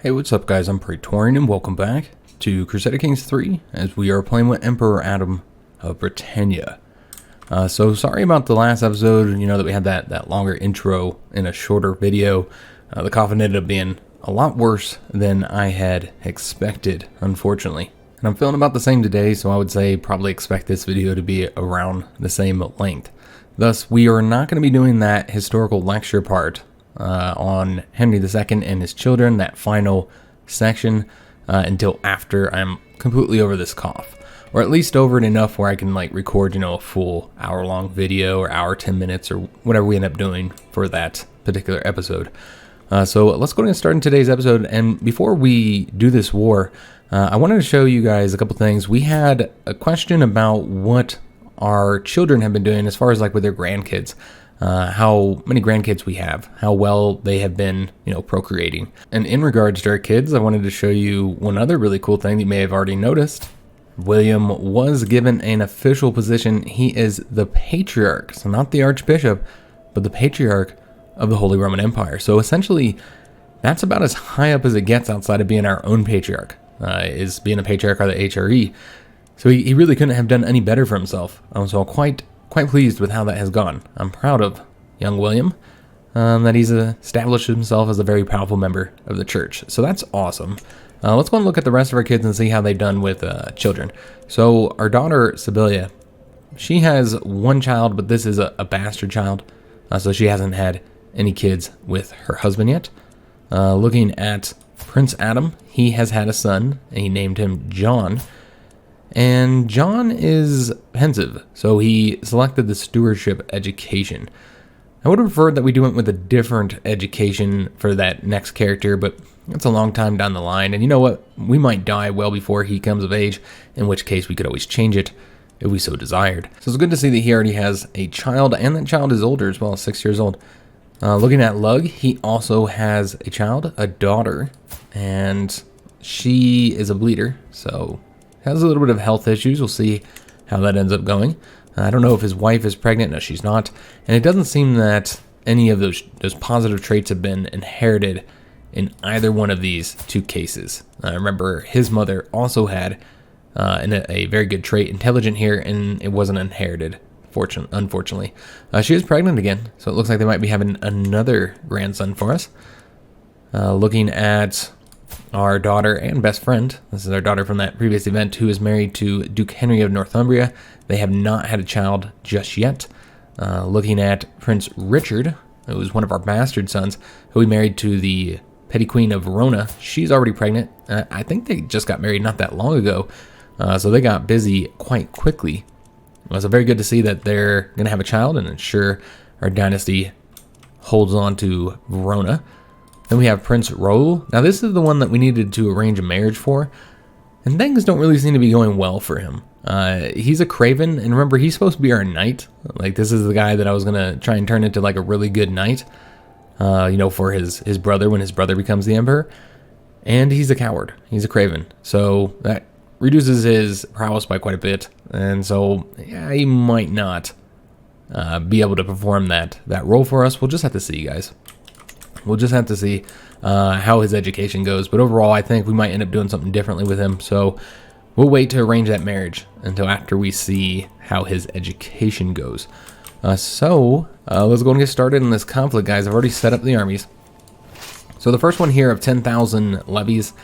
Hey, what's up guys, I'm Praetorian and welcome back to Crusader Kings III as we are playing with Emperor Adam of Britannia. So sorry about the last episode, that we had that longer intro in a shorter video. The coffin ended up being a lot worse than I had expected, unfortunately. And I'm feeling about the same today, so I would say probably expect this video to be around the same length. Thus, we are not going to be doing that historical lecture part on Henry II and his children, that final section, until after I'm completely over this cough. Or at least over it enough where I can record, a full hour-long video or hour, 10 minutes, or whatever we end up doing for that particular episode. So let's go ahead and start in today's episode. And before we do this war, I wanted to show you guys a couple things. We had a question about what our children have been doing as far as with their grandkids. How many grandkids we have, how well they have been, procreating. And in regards to our kids, I wanted to show you one other really cool thing that you may have already noticed. William was given an official position. He is the patriarch, so not the archbishop, but the patriarch of the Holy Roman Empire. So essentially, that's about as high up as it gets outside of being our own patriarch, is being a patriarch of the HRE. So he really couldn't have done any better for himself. So quite pleased with how that has gone. I'm proud of young William, that he's established himself as a very powerful member of the church. So that's awesome. Let's go and look at the rest of our kids and see how they've done with children. So our daughter, Sibylla, she has one child, but this is a bastard child. So she hasn't had any kids with her husband yet. Looking at Prince Adam, he has had a son, and he named him John. And John is pensive, so he selected the stewardship education. I would have preferred that we went with a different education for that next character, but it's a long time down the line, and you know what? We might die well before he comes of age, in which case we could always change it if we so desired. So it's good to see that he already has a child, and that child is older as well, 6 years old. Looking at Lug, he also has a child, a daughter, and she is a bleeder, so has a little bit of health issues. We'll see how that ends up going. I don't know if his wife is pregnant. No, she's not. And it doesn't seem that any of those positive traits have been inherited in either one of these two cases. I remember his mother also had a very good trait, intelligent here, and it wasn't inherited, unfortunately. She is pregnant again, so it looks like they might be having another grandson for us. Looking at our daughter and best friend, this is our daughter from that previous event, who is married to Duke Henry of Northumbria. They have not had a child just yet. Looking at Prince Richard, who was one of our bastard sons, who we married to the Petty Queen of Verona. She's already pregnant. I think they just got married not that long ago, so they got busy quite quickly. So very good to see that they're going to have a child and ensure our dynasty holds on to Verona. Then we have Prince Raoul. Now this is the one that we needed to arrange a marriage for, and things don't really seem to be going well for him. He's a craven, and remember, he's supposed to be our knight. This is the guy that I was gonna try and turn into a really good knight, for his brother when his brother becomes the emperor. And he's a coward. He's a craven, so that reduces his prowess by quite a bit. And so yeah, he might not be able to perform that role for us. We'll just have to see, guys. We'll just have to see how his education goes. But overall, I think we might end up doing something differently with him. So we'll wait to arrange that marriage until after we see how his education goes. So let's go and get started in this conflict, guys. I've already set up the armies. So the first one here of 10,000 levies,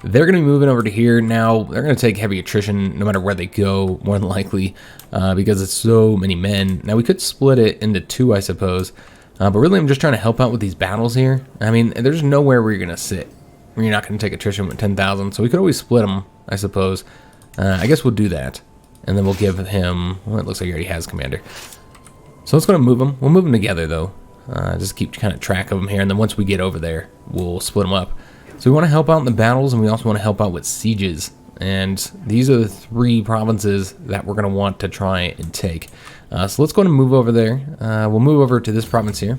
they're going to be moving over to here. Now, they're going to take heavy attrition no matter where they go, more than likely, because it's so many men. Now, we could split it into two, I suppose. But really, I'm just trying to help out with these battles here. I mean, there's nowhere where you're going to sit where you're not going to take attrition with 10,000. So we could always split them, I suppose. I guess we'll do that. And then we'll give him, well, it looks like he already has commander. So let's go and move them. We'll move them together, though. Just keep kind of track of them here. And then once we get over there, we'll split them up. So we want to help out in the battles, and we also want to help out with sieges. And these are the three provinces that we're going to want to try and take. So let's go and move over there. We'll move over to this province here.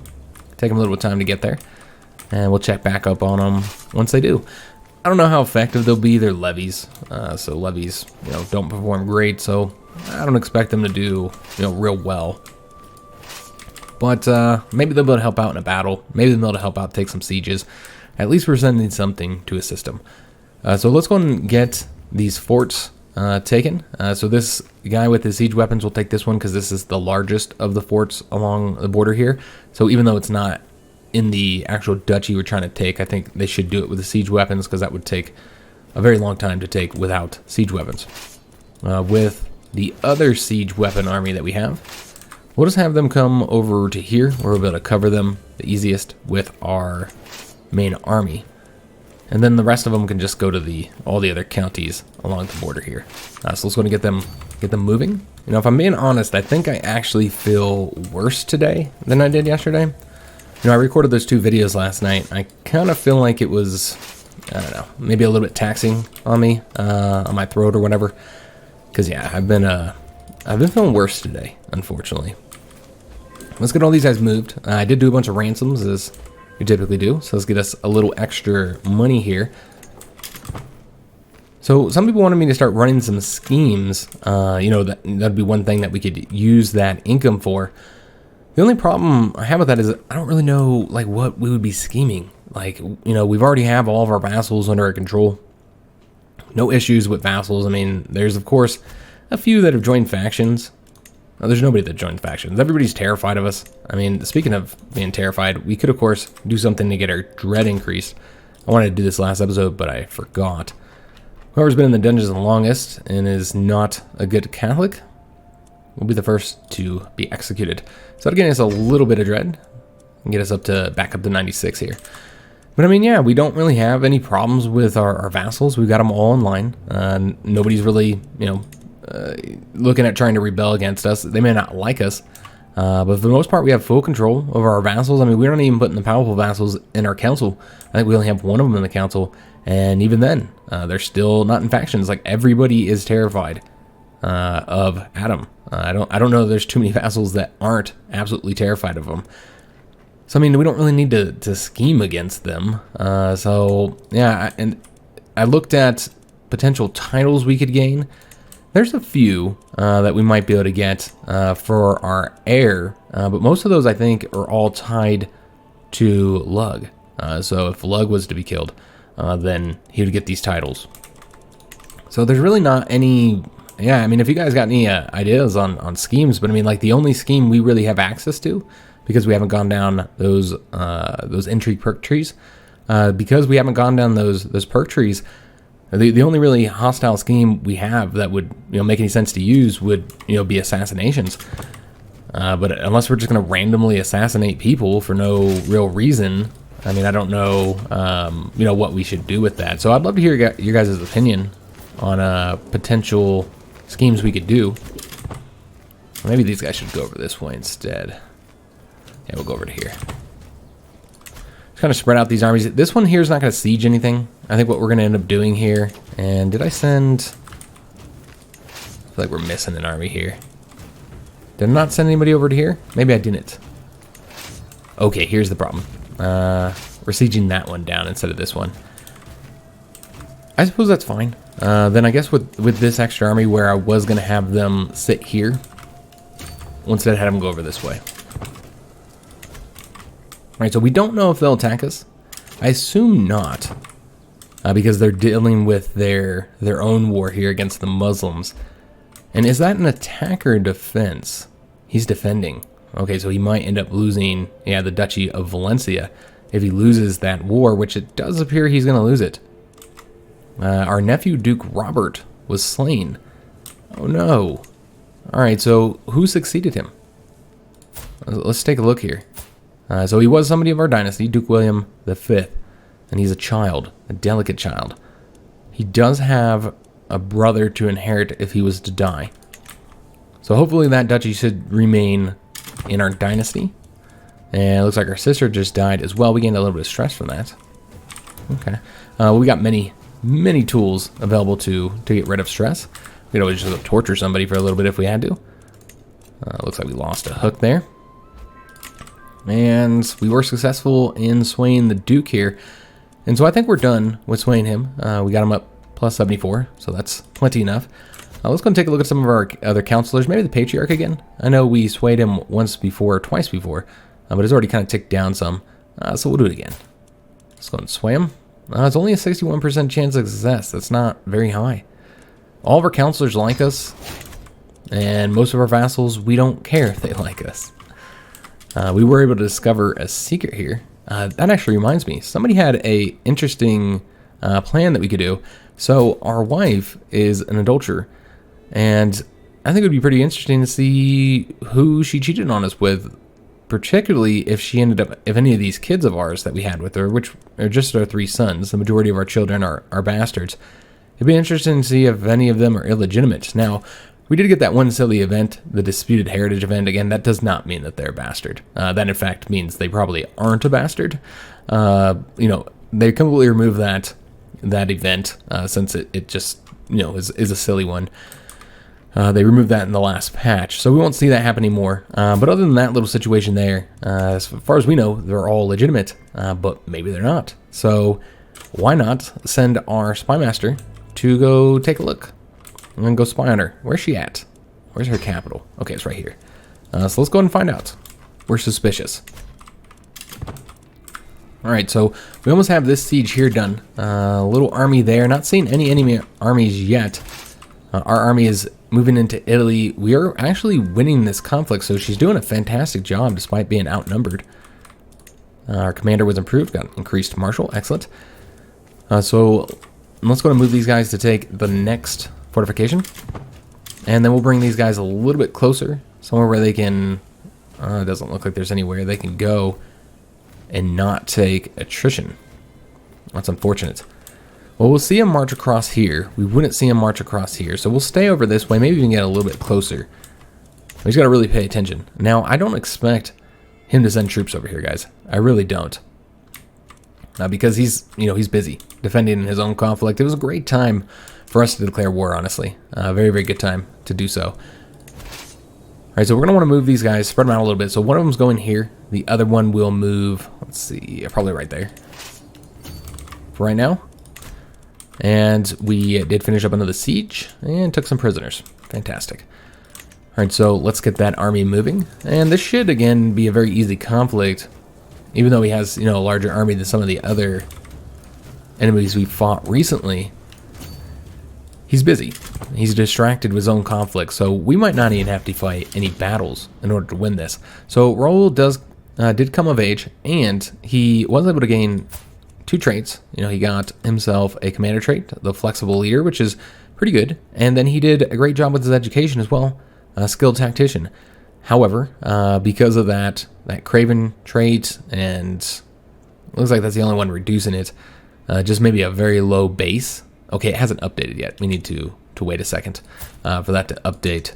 Take them a little time to get there. And we'll check back up on them once they do. I don't know how effective they'll be. They're levies. So levies, don't perform great. So I don't expect them to do, real well. But maybe they'll be able to help out in a battle. Maybe they'll be able to help out take some sieges. at least we're sending something to assist him. So let's go and get these forts taken. So this guy with his siege weapons will take this one because this is the largest of the forts along the border here. So even though it's not in the actual duchy we're trying to take, I think they should do it with the siege weapons because that would take a very long time to take without siege weapons. With the other siege weapon army that we have, we'll just have them come over to here where we'll be able to cover them the easiest with our main army. And then the rest of them can just go to all the other counties along the border here. So let's go and get them moving. You know, if I'm being honest, I think I actually feel worse today than I did yesterday. You know, I recorded those 2 videos last night. I kind of feel like it was, I don't know, maybe a little bit taxing on me, on my throat or whatever. Because yeah, I've been feeling worse today, unfortunately. Let's get all these guys moved. I did do a bunch of ransoms as we typically do, so let's get us a little extra money here. So some people wanted me to start running some schemes. You know, that'd be one thing that we could use that income for. The only problem I have with that is I don't really know like what we would be scheming. Like, you know, we've already have all of our vassals under our control. No issues with vassals. I mean, there's of course a few that have joined factions. No, there's nobody that joined factions. Everybody's terrified of us. I mean, speaking of being terrified, we could of course do something to get our dread increased. I wanted to do this last episode, but I forgot. Whoever's been in the dungeons the longest and is not a good Catholic will be the first to be executed. So that'll get us a little bit of dread and get us back up to 96 here. But I mean, yeah, we don't really have any problems with our vassals. We've got them all in line. Nobody's really, you know, looking at trying to rebel against us. They may not like us, but for the most part, we have full control over our vassals. I mean, we're not even putting the powerful vassals in our council. I think we only have one of them in the council, and even then, they're still not in factions. Like, everybody is terrified of Adam. I don't know that there's too many vassals that aren't absolutely terrified of him. So I mean, we don't really need to scheme against them. So yeah, and I looked at potential titles we could gain. There's a few that we might be able to get for our heir, but most of those I think are all tied to Lug. So if Lug was to be killed, then he would get these titles. So there's really not any. Yeah, I mean, if you guys got any ideas on schemes, but I mean, like the only scheme we really have access to, because we haven't gone down those intrigue perk trees, because we haven't gone down those perk trees. The only really hostile scheme we have that would, you know, make any sense to use would, you know, be assassinations. But unless we're just going to randomly assassinate people for no real reason, I mean, I don't know, you know, what we should do with that. So I'd love to hear your guys' opinion on potential schemes we could do. Maybe these guys should go over this way instead. Yeah, we'll go over to here. Just kind of spread out these armies. This one here is not going to siege anything. I think what we're going to end up doing here. And did I send? I feel like we're missing an army here. Did I not send anybody over to here? Maybe I didn't. Okay, here's the problem. We're sieging that one down instead of this one. I suppose that's fine. Then I guess with this extra army where I was going to have them sit here, we'll instead have them go over this way. Alright, so we don't know if they'll attack us. I assume not, because they're dealing with their own war here against the Muslims. And is that an attack or defense? He's defending. Okay, so he might end up losing, yeah, the Duchy of Valencia if he loses that war, which it does appear he's going to lose it. Our nephew, Duke Robert, was slain. Oh, no. Alright, so who succeeded him? Let's take a look here. So he was somebody of our dynasty, Duke William V, and he's a child, a delicate child. He does have a brother to inherit if he was to die. So hopefully that duchy should remain in our dynasty. And it looks like our sister just died as well. We gained a little bit of stress from that. Okay. We got many tools available to get rid of stress. We could always just torture somebody for a little bit if we had to. Looks like we lost a hook there. And we were successful in swaying the Duke here. And so I think we're done with swaying him. We got him up plus 74, so that's plenty enough. Let's go and take a look at some of our other counselors. Maybe the Patriarch again. I know we swayed him twice before, but it's already kind of ticked down some. So we'll do it again. Let's go and swam. It's only a 61% chance of success. That's not very high. All of our counselors like us, and most of our vassals, we don't care if they like us. We were able to discover a secret here. That actually reminds me. Somebody had a interesting plan that we could do. So our wife is an adulterer, and I think it would be pretty interesting to see who she cheated on us with, particularly if she ended up, if any of these kids of ours that we had with her, which are just our 3 sons, the majority of our children are bastards. It'd be interesting to see if any of them are illegitimate. Now, we did get that one silly event, the Disputed Heritage event. Again, that does not mean that they're a bastard. That, in fact, means they probably aren't a bastard. You know, they completely removed that event since it just, you know, is a silly one. They removed that in the last patch, so we won't see that happen anymore. But other than that little situation there, as far as we know, they're all legitimate, but maybe they're not. So why not send our spy master to go take a look and then go spy on her? Where's she at? Where's her capital? Okay, it's right here. So let's go ahead and find out. We're suspicious. Alright, so we almost have this siege here done. A little army there. Not seeing any enemy armies yet. Our army is moving into Italy. We are actually winning this conflict, so she's doing a fantastic job despite being outnumbered. Our commander was improved, got increased marshal. Excellent. So let's go and move these guys to take the next fortification. And then we'll bring these guys a little bit closer, somewhere where they can... it doesn't look like there's anywhere they can go and not take attrition. That's unfortunate. Well, we'll see him march across here. We wouldn't see him march across here, so we'll stay over this way. Maybe we can get a little bit closer. We just got to really pay attention. Now, I don't expect him to send troops over here, guys. I really don't. Because he's, you know, he's busy defending his own conflict. It was a great time for us to declare war, honestly. Very, very good time to do so. All right, so we're going to want to move these guys, spread them out a little bit. So one of them's going here. The other one will move, let's see, probably right there for right now. And we did finish up another siege and took some prisoners. Fantastic. All right, so let's get that army moving. And this should, again, be a very easy conflict, even though he has, you know, a larger army than some of the other enemies we fought recently. He's busy. He's distracted with his own conflict, so we might not even have to fight any battles in order to win this. So Raoul did come of age, and he was able to gain 2 traits. You know, he got himself a commander trait, the flexible leader, which is pretty good. And then he did a great job with his education as well, a skilled tactician. However, because of that craven trait, and it looks like that's the only one reducing it, just maybe a very low base. Okay, it hasn't updated yet. We need to wait a second for that to update.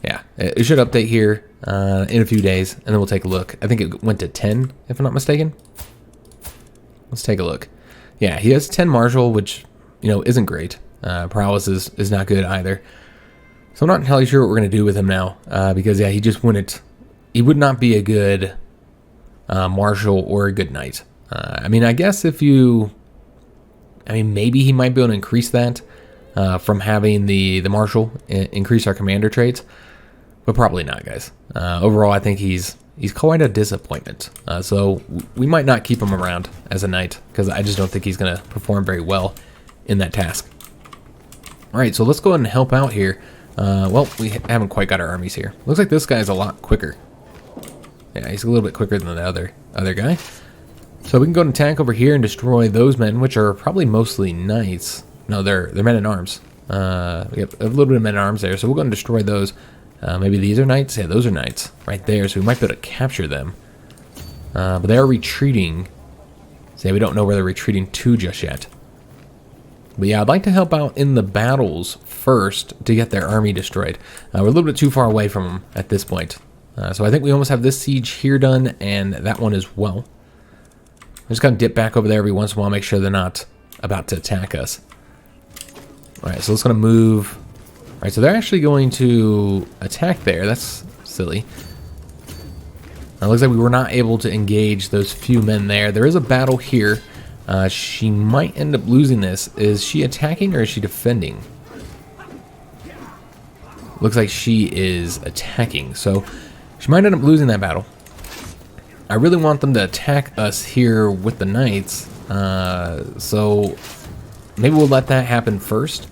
Yeah, it should update here in a few days, and then we'll take a look. I think it went to 10, if I'm not mistaken. Let's take a look. Yeah, he has 10 martial, which, you know, isn't great. Prowess is not good either. So I'm not entirely sure what we're going to do with him now, because, yeah, he just wouldn't... He would not be a good marshal or a good knight. I mean, I guess if you... I mean, maybe he might be able to increase that from having the marshal increase our commander traits, but probably not, guys. Overall, I think he's quite a disappointment. So we might not keep him around as a knight, because I just don't think he's going to perform very well in that task. All right, so let's go ahead and help out here. Well, we haven't quite got our armies here. Looks like this guy's a lot quicker. Yeah, he's a little bit quicker than the other guy. So we can go and attack over here and destroy those men, which are probably mostly knights. No, they're men-at-arms. We have a little bit of men-at-arms there, so we'll go and destroy those. Maybe these are knights? Yeah, those are knights right there, so we might be able to capture them. But they are retreating. So yeah, we don't know where they're retreating to just yet. But yeah, I'd like to help out in the battles first to get their army destroyed. We're a little bit too far away from them at this point. So I think we almost have this siege here done, and that one as well. I'm just going to dip back over there every once in a while, make sure they're not about to attack us. Alright, so let's going to move. Alright, so they're actually going to attack there. That's silly. It looks like we were not able to engage those few men there. There is a battle here. She might end up losing this. Is she attacking or is she defending? Looks like she is attacking, so she might end up losing that battle. I really want them to attack us here with the knights, So maybe we'll let that happen first,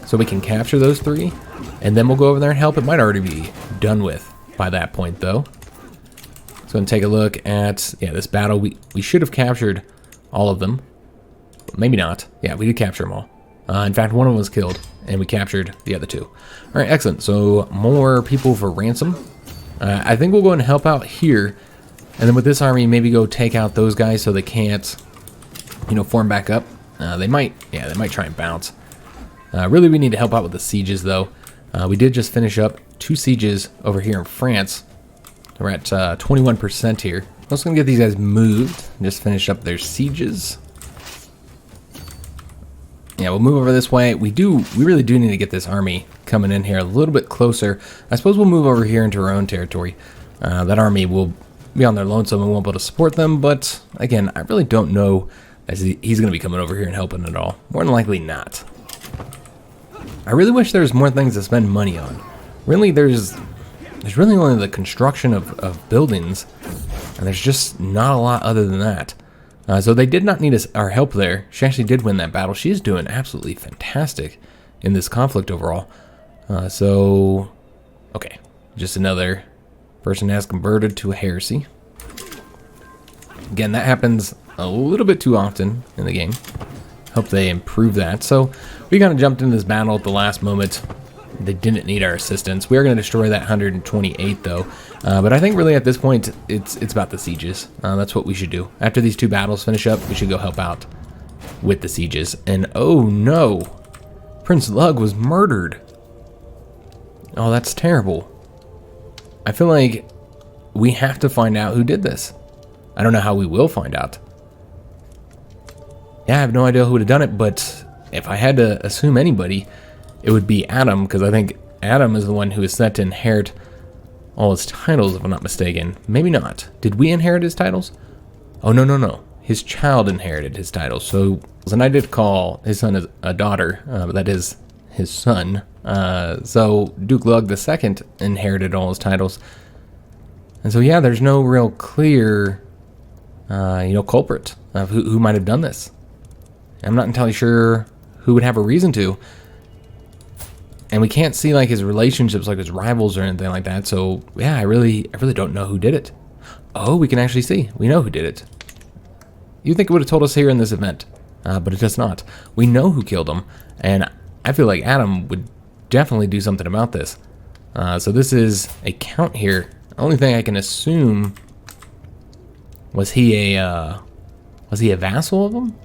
so we can capture those 3, and then we'll go over there and help. It might already be done with by that point, though. So I'm gonna take a look at, yeah, this battle. We should have captured all of them. Maybe not. Yeah, we did capture them all. In fact, one of them was killed, and we captured the other 2. All right, excellent. So more people for ransom. I think we'll go and help out here, and then with this army, maybe go take out those guys so they can't, you know, form back up. They might try and bounce. Really, we need to help out with the sieges, though. We did just finish up 2 sieges over here in France. We're at 21% here. I'm also gonna get these guys moved and just finish up their sieges. Yeah, we'll move over this way. We really do need to get this army coming in here a little bit closer. I suppose we'll move over here into our own territory. That army will be on their lonesome and won't be able to support them, but again, I really don't know as he's going to be coming over here and helping at all. More than likely not. I really wish there was more things to spend money on. Really, there's really only the construction of buildings, and there's just not a lot other than that. So they did not need our help there. She actually did win that battle. She is doing absolutely fantastic in this conflict overall. So, okay, just another person has converted to a heresy. Again, that happens a little bit too often in the game. Hope they improve that. So we kind of jumped into this battle at the last moment. They didn't need our assistance. We are going to destroy that 128 though. But I think really at this point, it's about the sieges. That's what we should do. After these 2 battles finish up, we should go help out with the sieges. And oh no, Prince Lug was murdered. Oh, that's terrible. I feel like we have to find out who did this. I don't know how we will find out. Yeah, I have no idea who would have done it, but if I had to assume anybody, it would be Adam, because I think Adam is the one who is set to inherit all his titles, if I'm not mistaken. Maybe not. Did we inherit his titles? Oh, no. His child inherited his titles. So, and I did call his son a daughter, but that is his son. So, Duke Lug II inherited all his titles. And so, yeah, there's no real clear, culprit of who might have done this. I'm not entirely sure who would have a reason to. And we can't see like his relationships, like his rivals or anything like that. So yeah, I really don't know who did it. Oh, we can actually see. We know who did it. You'd think it would have told us here in this event, but it does not. We know who killed him, and I feel like Adam would definitely do something about this. So this is a count here. The only thing I can assume, was he a vassal of him?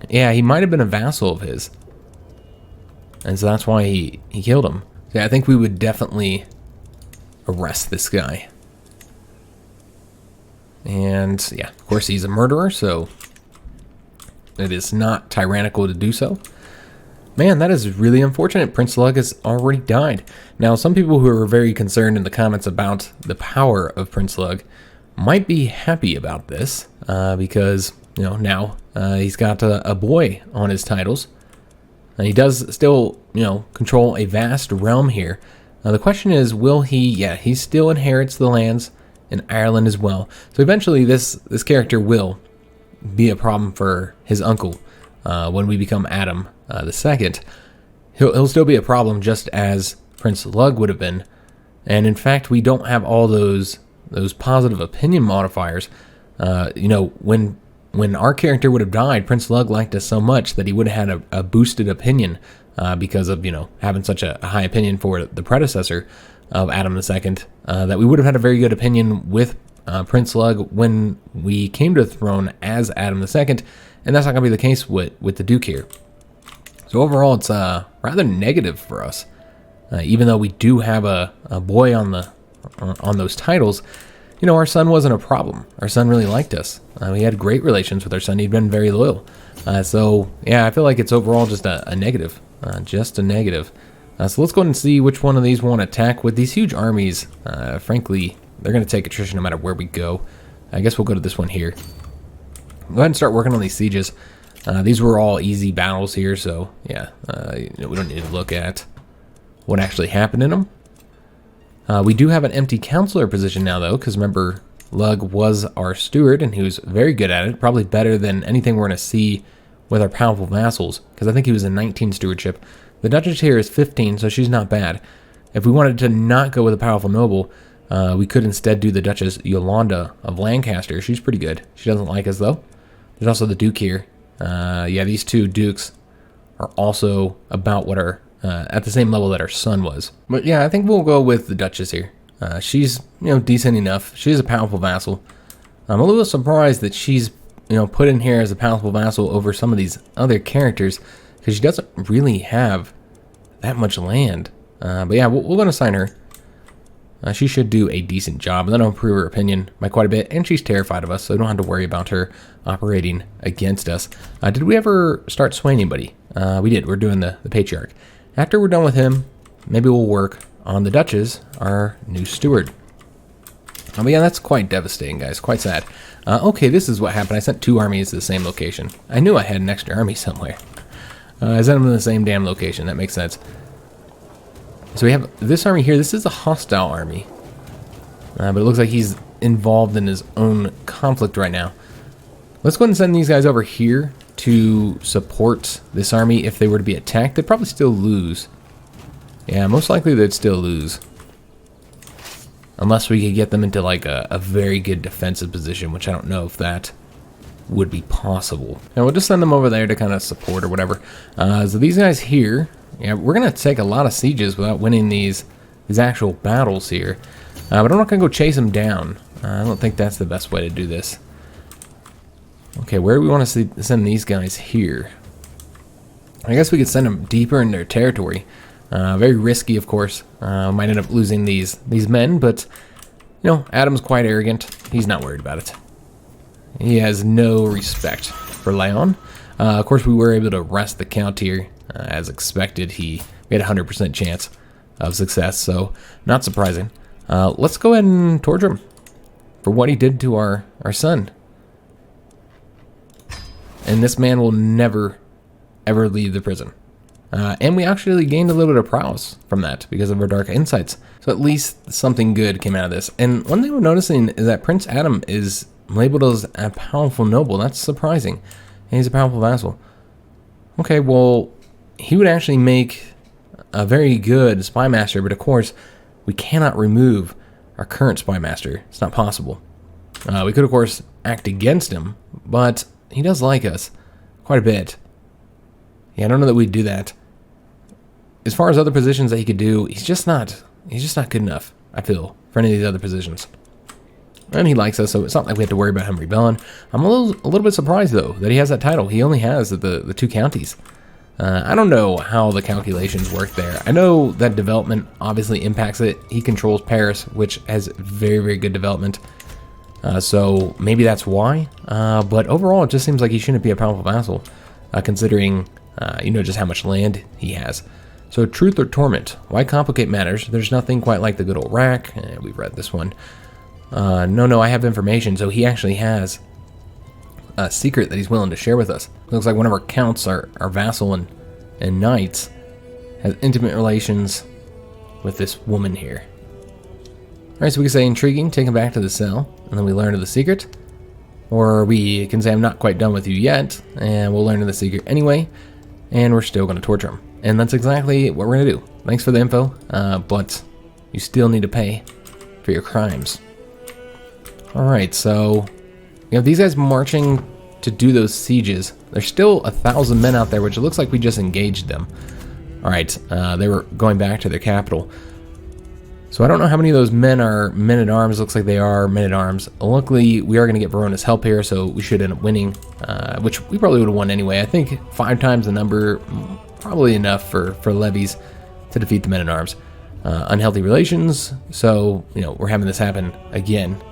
Yeah, he might have been a vassal of his. And so that's why he killed him. So yeah, I think we would definitely arrest this guy. And yeah, of course he's a murderer, so it is not tyrannical to do so. Man, that is really unfortunate. Prince Lug has already died. Now, some people who are very concerned in the comments about the power of Prince Lug might be happy about this because, now he's got a boy on his titles. And he does still, control a vast realm here. Now the question is, will he? Yeah, he still inherits the lands in Ireland as well. So eventually this character will be a problem for his uncle when we become Adam II. He'll still be a problem just as Prince Lug would have been. And in fact, we don't have all those positive opinion modifiers. When our character would have died, Prince Lug liked us so much that he would have had a boosted opinion because of, having such a high opinion for the predecessor of Adam II, that we would have had a very good opinion with Prince Lug when we came to the throne as Adam II, and that's not going to be the case with the Duke here. So overall, it's rather negative for us. Even though we do have a boy on those titles, our son wasn't a problem. Our son really liked us. We had great relations with our son. He'd been very loyal. So, yeah, I feel like it's overall just a negative. Just a negative. So let's go ahead and see which one of these want to attack. With these huge armies, frankly, they're going to take attrition no matter where we go. I guess we'll go to this one here. Go ahead and start working on these sieges. These were all easy battles here, so, yeah, we don't need to look at what actually happened in them. We do have an empty counselor position now, though, because remember, Lug was our steward, and he was very good at it, probably better than anything we're going to see with our powerful vassals, because I think he was a 19 stewardship. The Duchess here is 15, so she's not bad. If we wanted to not go with a powerful noble, we could instead do the Duchess Yolanda of Lancaster. She's pretty good. She doesn't like us, though. There's also the Duke here. Yeah, these two dukes are also about what our at the same level that our son was. But yeah, I think we'll go with the Duchess here. She's, decent enough. She's a powerful vassal. I'm a little surprised that she's, put in here as a powerful vassal over some of these other characters, because she doesn't really have that much land. But yeah, we're going to sign her. She should do a decent job, and that'll improve her opinion by quite a bit, and she's terrified of us, so we don't have to worry about her operating against us. Did we ever start swaying anybody? We did. We're doing the Patriarch. After we're done with him, maybe we'll work on the Duchess, our new steward. But yeah, that's quite devastating, guys. Quite sad. Okay, this is what happened. I sent 2 armies to the same location. I knew I had an extra army somewhere. I sent them to the same damn location. That makes sense. So we have this army here. This is a hostile army. But it looks like he's involved in his own conflict right now. Let's go ahead and send these guys over here to support this army. If they were to be attacked, they'd probably still lose. Yeah, most likely they'd still lose. Unless we could get them into like a very good defensive position, which I don't know if that would be possible. And we'll just send them over there to kind of support or whatever. So these guys here, yeah, we're going to take a lot of sieges without winning these actual battles here. But I'm not going to go chase them down. I don't think that's the best way to do this. Okay, where do we want to send these guys here? I guess we could send them deeper in their territory. Very risky, of course. Might end up losing these men, but, Adam's quite arrogant. He's not worried about it. He has no respect for Leon. Of course, we were able to arrest the Count here. As expected, we had a 100% chance of success, so not surprising. Let's go ahead and torture him for what he did to our son. And this man will never, ever leave the prison. And we actually gained a little bit of prowess from that because of our dark insights. So at least something good came out of this. And one thing we're noticing is that Prince Adam is labeled as a powerful noble. That's surprising. And he's a powerful vassal. Okay, well, he would actually make a very good spy master, but of course, we cannot remove our current spy master. It's not possible. We could, of course, act against him, but he does like us quite a bit. Yeah, I don't know that we'd do that. As far as other positions that he could do, he's just not good enough, I feel, for any of these other positions. And he likes us, so it's not like we have to worry about him rebelling. I'm a little bit surprised, though, that he has that title. He only has the 2 counties. I don't know how the calculations work there. I know that development obviously impacts it. He controls Paris, which has very, very good development. So maybe that's why. But overall, it just seems like he shouldn't be a powerful vassal, considering, just how much land he has. So truth or torment? Why complicate matters? There's nothing quite like the good old rack. We've read this one. No, I have information. So he actually has a secret that he's willing to share with us. Looks like one of our counts, our vassal and knights, has intimate relations with this woman here. Alright, so we can say intriguing, take him back to the cell, and then we learn of the secret. Or we can say I'm not quite done with you yet, and we'll learn of the secret anyway, and we're still going to torture him. And that's exactly what we're going to do. Thanks for the info, but you still need to pay for your crimes. Alright, so you have these guys marching to do those sieges. There's still 1,000 men out there, which it looks like we just engaged them. Alright, they were going back to their capital. So I don't know how many of those men are men-at-arms. Looks like they are men-at-arms. Luckily, we are going to get Verona's help here, so we should end up winning, which we probably would have won anyway. I think 5 times the number, probably enough for levies to defeat the men-at-arms. Unhealthy relations, so, we're having this happen again.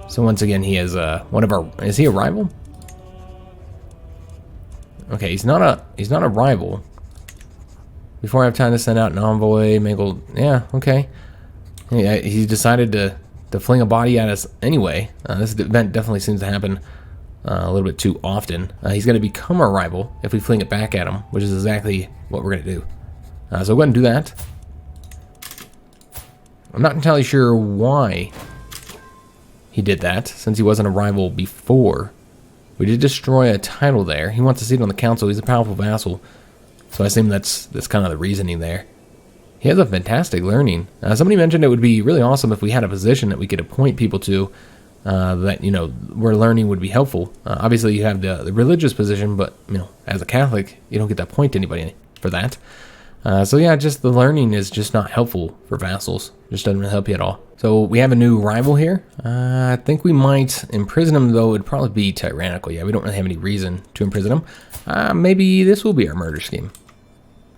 So once again, he is one of our... Is he a rival? Okay, he's not a rival. Before I have time to send out an envoy, Mangle... Yeah, okay. Yeah, he decided to fling a body at us anyway. This event definitely seems to happen a little bit too often. He's going to become our rival if we fling it back at him, which is exactly what we're going to do. So go ahead and do that. I'm not entirely sure why he did that, since he wasn't a rival before. We did destroy a title there. He wants a seat on the council. He's a powerful vassal. So I assume that's kind of the reasoning there. He has a fantastic learning. Somebody mentioned it would be really awesome if we had a position that we could appoint people to that, you know, where learning would be helpful. Obviously, you have the religious position, but, you know, as a Catholic, you don't get to appoint anybody for that. So yeah, just the learning is just not helpful for vassals. Just doesn't help you at all. So we have a new rival here. I think we might imprison him, though. It'd probably be tyrannical. Yeah, we don't really have any reason to imprison him. Maybe this will be our murder scheme.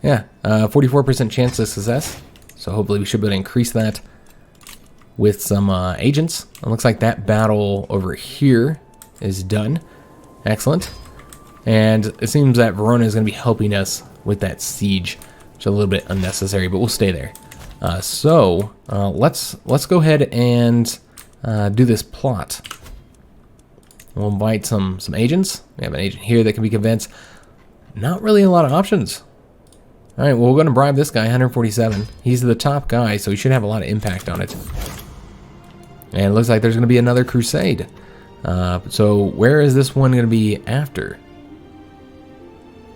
Yeah, 44% chance of success. So hopefully we should be able to increase that with some agents. It looks like that battle over here is done. Excellent. And it seems that Verona is going to be helping us with that siege. Which is a little bit unnecessary, but we'll stay there. So let's go ahead and do this plot. We'll invite some agents. We have an agent here that can be convinced. Not really a lot of options. All right, well, we're going to bribe this guy, 147. He's the top guy, so he should have a lot of impact on it. And it looks like there's going to be another crusade. So where is this one going to be after?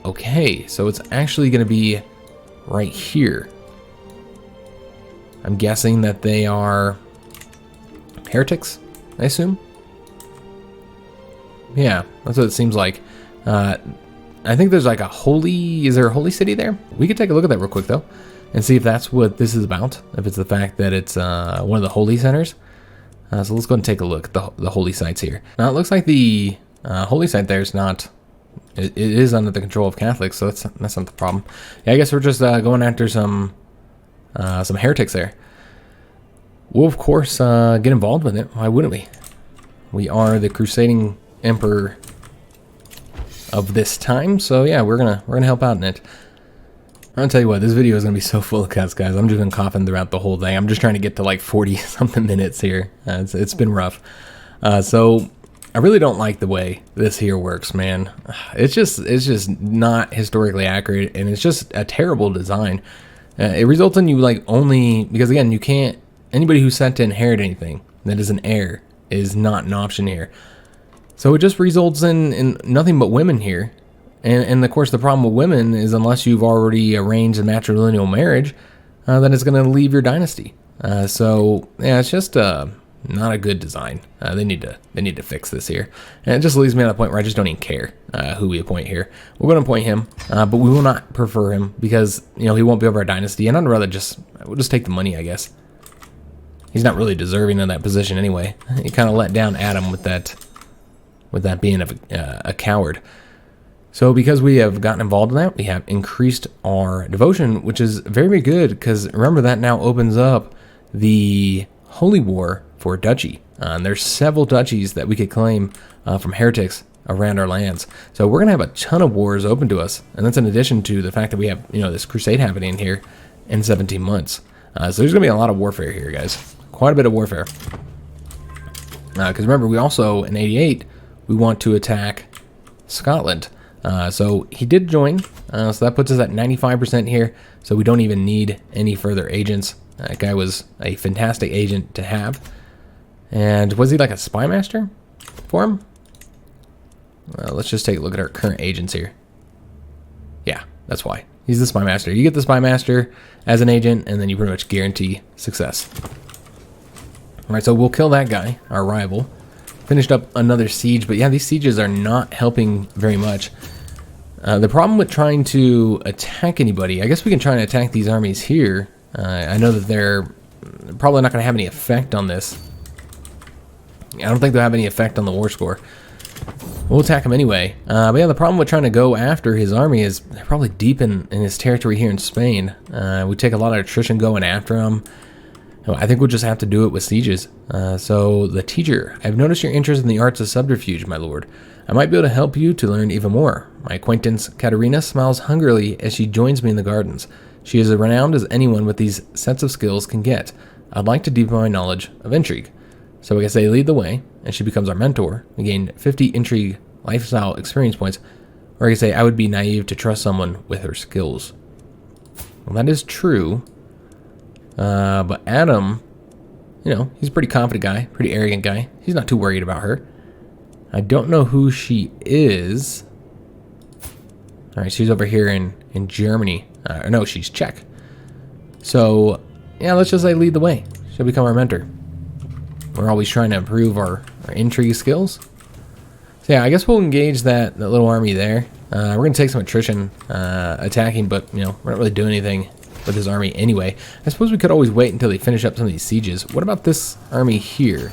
Okay, so it's actually going to be right here. I'm guessing that they are heretics, I assume. Yeah, that's what it seems like. I think there's like a holy... Is there a holy city there? We could take a look at that real quick, though, and see if that's what this is about. If it's the fact that it's one of the holy centers. So let's go and take a look at the holy sites here. Now, it looks like the holy site there is not... It is under the control of Catholics, so that's not the problem. Yeah, I guess we're just going after some heretics there. We'll, of course, get involved with it. Why wouldn't we? We are the crusading emperor of this time, so yeah, we're gonna help out in it. I'm gonna tell you what, this video is gonna be so full of cuts, guys. I'm just been coughing throughout the whole thing. I'm just trying to get to like 40-something minutes here. It's been rough. So I really don't like the way this here works, man. It's just not historically accurate, and it's just a terrible design. It results in you like only because again, you can't. Anybody who's set to inherit anything that is an heir is not an option here. So it just results in nothing but women here. And of course, the problem with women is unless you've already arranged a matrilineal marriage, then it's going to leave your dynasty. So yeah, it's just not a good design. They need to fix this here. And it just leaves me at the point where I just don't even care who we appoint here. We're going to appoint him, but we will not prefer him because he won't be over our dynasty. And I'd rather we'll just take the money, I guess. He's not really deserving of that position anyway. He kind of let down Adam with that being a coward. So because we have gotten involved in that, we have increased our devotion, which is very, very good because remember that now opens up the holy war for a duchy. And there's several duchies that we could claim from heretics around our lands. So we're going to have a ton of wars open to us. And that's in addition to the fact that we have, this crusade happening here in 17 months. So there's going to be a lot of warfare here, guys. Quite a bit of warfare. Because remember, we also, in 88, we want to attack Scotland. So he did join. So that puts us at 95% here. So we don't even need any further agents. That guy was a fantastic agent to have. And was he like a spy master for him? Let's just take a look at our current agents here. Yeah, that's why. He's the spy master. You get the spy master as an agent, and then you pretty much guarantee success. All right, so we'll kill that guy, our rival. Finished up another siege, but yeah, these sieges are not helping very much. The problem with trying to attack anybody, I guess we can try and attack these armies here. I know that they're probably not going to have any effect on this. I don't think they'll have any effect on the war score. We'll attack him anyway. But yeah, the problem with trying to go after his army is they're probably deep in his territory here in Spain. We take a lot of attrition going after him. I think we'll just have to do it with sieges. So the teacher, I've noticed your interest in the arts of subterfuge, my lord. I might be able to help you to learn even more. My acquaintance Katerina smiles hungrily as she joins me in the gardens. She is as renowned as anyone with these sets of skills can get. I'd like to deepen my knowledge of intrigue. So I guess they lead the way, and she becomes our mentor. We gain 50 intrigue lifestyle experience points. Or I could say I would be naive to trust someone with her skills. Well, that is true. But Adam, you know, he's a pretty confident guy, pretty arrogant guy. He's not too worried about her. I don't know who she is. All right, she's over here in Germany. No, she's Czech. So, yeah, let's just lead the way. She'll become our mentor. We're always trying to improve our intrigue skills. So yeah, I guess we'll engage that little army there. We're going to take some attrition attacking, but, you know, we're not really doing anything with his army anyway. I suppose we could always wait until they finish up some of these sieges. What about this army here?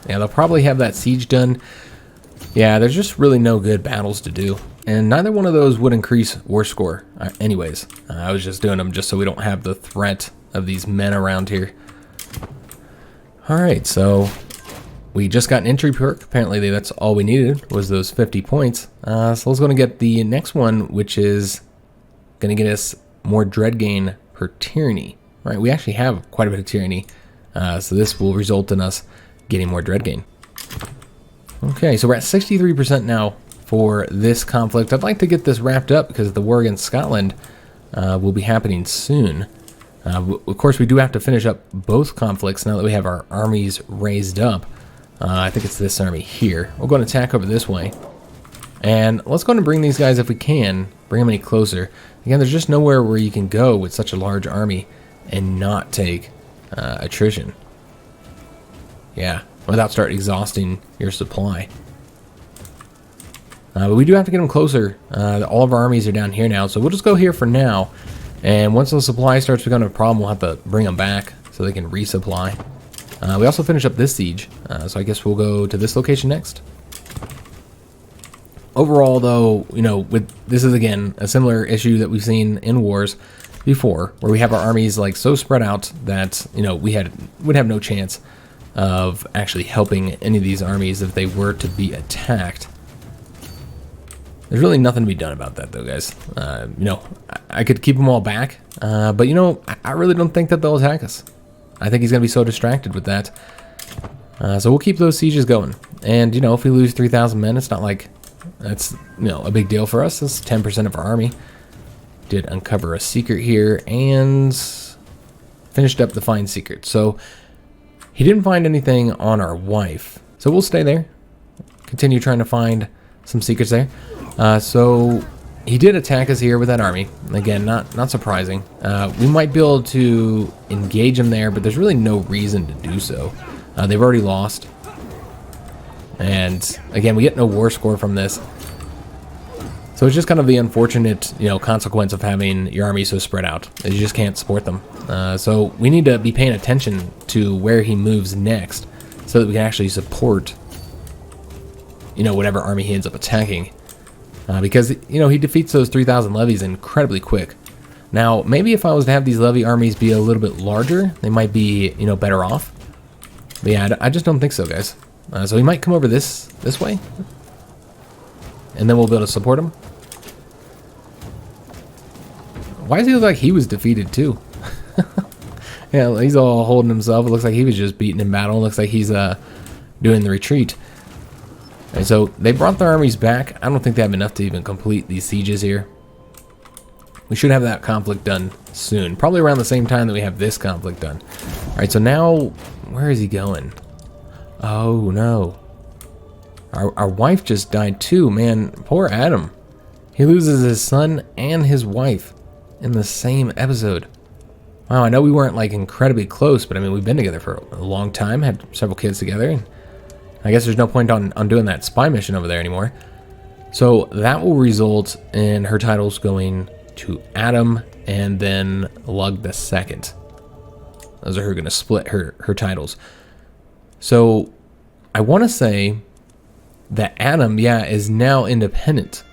Yeah, they'll probably have that siege done. Yeah, there's just really no good battles to do. And neither one of those would increase war score. Anyways, I was just doing them just so we don't have the threat of these men around here. Alright, so we just got an entry perk. Apparently that's all we needed was those 50 points. So let's go and get the next one, which is going to get us more dread gain per tyranny. Right, we actually have quite a bit of tyranny. So this will result in us getting more dread gain. Okay, so we're at 63% now for this conflict. I'd like to get this wrapped up because the war against Scotland will be happening soon. Of course, we do have to finish up both conflicts now that we have our armies raised up. I think it's this army here. We'll go and attack over this way. And let's go and bring these guys, if we can, bring them any closer. Again, there's just nowhere where you can go with such a large army and not take attrition. Yeah, without start exhausting your supply. But we do have to get them closer. All of our armies are down here now, so we'll just go here for now. And once the supply starts becoming a problem, we'll have to bring them back so they can resupply. We also finish up this siege, so I guess we'll go to this location next. Overall, though, you know, this is again a similar issue that we've seen in wars before, where we have our armies like so spread out that, you know, we would have no chance of actually helping any of these armies if they were to be attacked. There's really nothing to be done about that, though, guys. You know, I could keep them all back, but, you know, I really don't think that they'll attack us. I think he's going to be so distracted with that. So we'll keep those sieges going. And, you know, if we lose 3,000 men, it's not like that's, you know, a big deal for us. That's 10% of our army. Did uncover a secret here and finished up the find secret. So he didn't find anything on our wife. So we'll stay there. Continue trying to find some secrets there. So he did attack us here with that army. Again, not surprising. We might be able to engage him there, but there's really no reason to do so. They've already lost. And again, we get no war score from this. So it's just kind of the unfortunate, you know, consequence of having your army so spread out. You just can't support them. So we need to be paying attention to where he moves next so that we can actually support, you know, whatever army he ends up attacking. Because, you know, he defeats those 3,000 levies incredibly quick. Now, maybe if I was to have these levy armies be a little bit larger, they might be, you know, better off. But yeah, I just don't think so, guys. So he might come over this way. And then we'll be able to support him. Why does he look like he was defeated too? Yeah, he's all holding himself. It looks like he was just beaten in battle. It looks like he's doing the retreat. And so they brought their armies back. I don't think they have enough to even complete these sieges here. We should have that conflict done soon. Probably around the same time that we have this conflict done. Alright, so now, where is he going? Oh, no. Our wife just died too, man. Poor Adam. He loses his son and his wife in the same episode. Wow, I know we weren't like incredibly close, but I mean, we've been together for a long time, had several kids together. And I guess there's no point on doing that spy mission over there anymore. So that will result in her titles going to Adam and then Lug the Second. Those are her going to split her titles. So I want to say that Adam, yeah, is now independent.